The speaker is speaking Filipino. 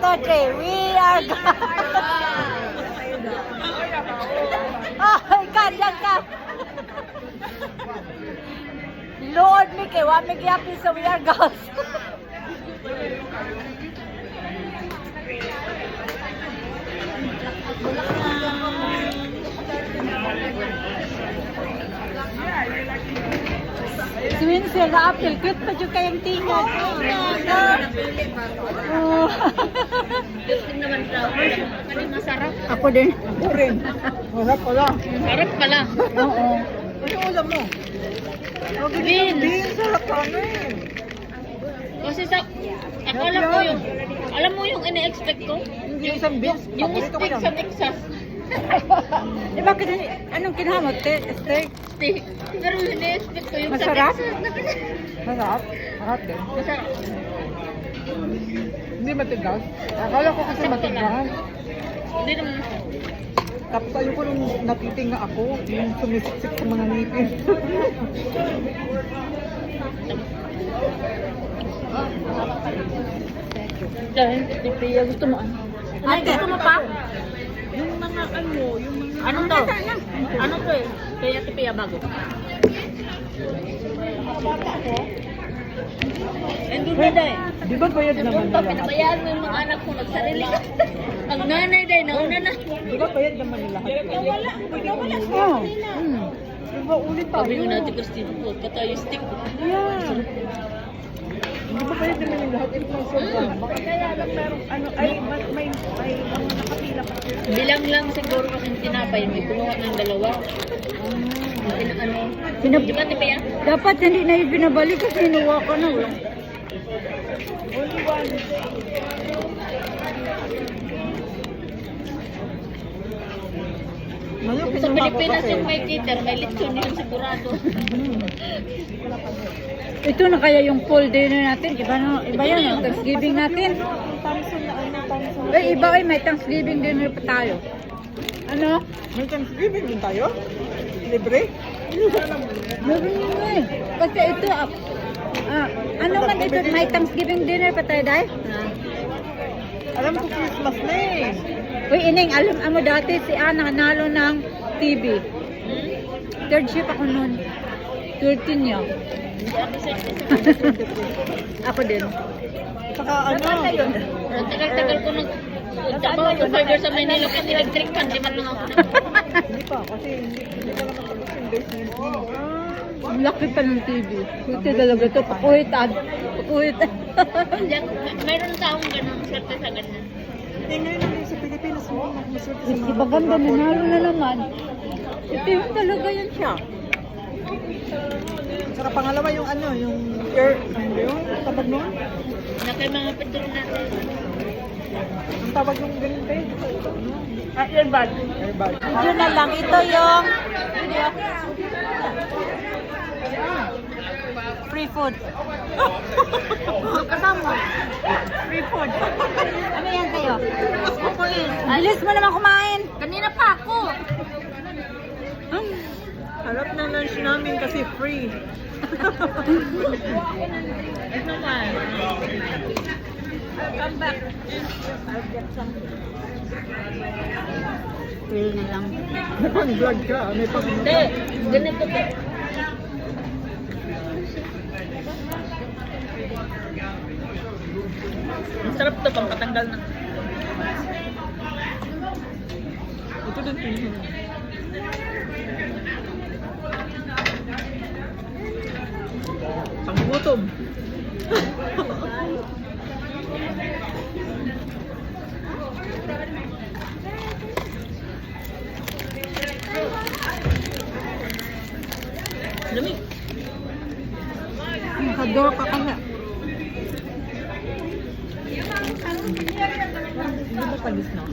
2, 3. We are Oh, kanyan ka. Lord, Mike, wa mig yapi sa we are girls. Swin sila apil, cute pa dyan kayang tingog. Oh. Gusto naman daw. Ano masarap? Ako din. Ako rin. Masarap pala. Sarap pala. Oo. Ano ulam mo? Beans. Beans, sarap kami. Kasi sa... Akala ko yung... Alam mo yung ine-expect ko? Yung isang beans. Yung paborito ko steak yan. sa Texas. Eh bakit, anong kinamot? Steak? Steak. Pero yung ine-expect ko yung Masarap? sa Texas. Masarap. Masarap din. Masarap. Hindi matigas. Akala ko kasi Sakto matigas. lang. Hindi naman. Tapos ayoko nung natitinga ako. Yung sumisiksik sa mga ngipin. Dahil, di Pia, gusto mo ano? Ay, gusto mo pa? Yung mga ano, yung mga... Anong to? Ano to eh? Kaya si Pia bago. Nandun na dahil. Di ba bayad naman Nandun na pa, lahat? pinabayaan mo yung mga anak ko, nagsarili ka. Ang nanay dahil, nauna na. Di ba bayad naman na lahat? Nawala. Nawala siya. Oo. Di ba ulit tayo? Sabi ko natin ko, Steve, po, patayo stick. Yeah. Di ba bayad naman yung lahat? Ito lang sobra. Baka kaya lang meron ano, ay may mga nakapila pa. Bilang lang siguro kasing tinapay, may kumuha ng dalawa. Ano? Di ba, Pia? Dapat hindi na yung binabalik kasi inuwa ko na. Only one. Sa Pilipinas yung may cater, may lechon yun sigurado. Ito na kaya yung full dinner natin. Iba, na, iba yan, yung Thanksgiving natin. Thompson na ano, Thompson. Eh, iba ay may Thanksgiving dinner pa tayo. Ano? May Thanksgiving din tayo? Libre? Meron yun eh. Kasi ito, ano man ito, may Thanksgiving dinner pa tayo, Day? Alam ko Christmas na eh. Uy, Ining, alam mo dati si Ana nanalo ng TV. Third shift ako noon. 13 niya. Ako din. Saka ano? Ang tagal-tagal ko nagtrabaho yung fiber sa Manila kasi electric fan, di man lang ako. Hindi pa, kasi hindi pa naman tapos yung basement mo. Ang laki pa ng TV. Kuti talaga ito. Pakuhitan. Pakuhitan. Mayroon taong ganun, swerte sa ganun. Eh ngayon lang sa Pilipinas mo, maswerte sa Si Baganda nanalo na naman. Ito yung talaga yan siya. Saka pangalawa yung ano, yung air, ano yun? Ang tawag nun? Na kay mga petrol natin. Ang tawag yung ganun ba? Earbud. Airbag. Ito na lang. Ito yung free food. Kasama. Free food. Ano yan kayo? Ako yun. Bilis mo naman kumain. Kanina pa ako. Harap na lunch namin kasi free. Ito man. Come back. I'll get some. Free na lang. May pang-vlog ka, may pang... Hindi. Ganito ka. Ang sarap to pang patanggal ng... Ito din. Panggutom. Dami. Nakador ka kaya. Hindi ba palis na?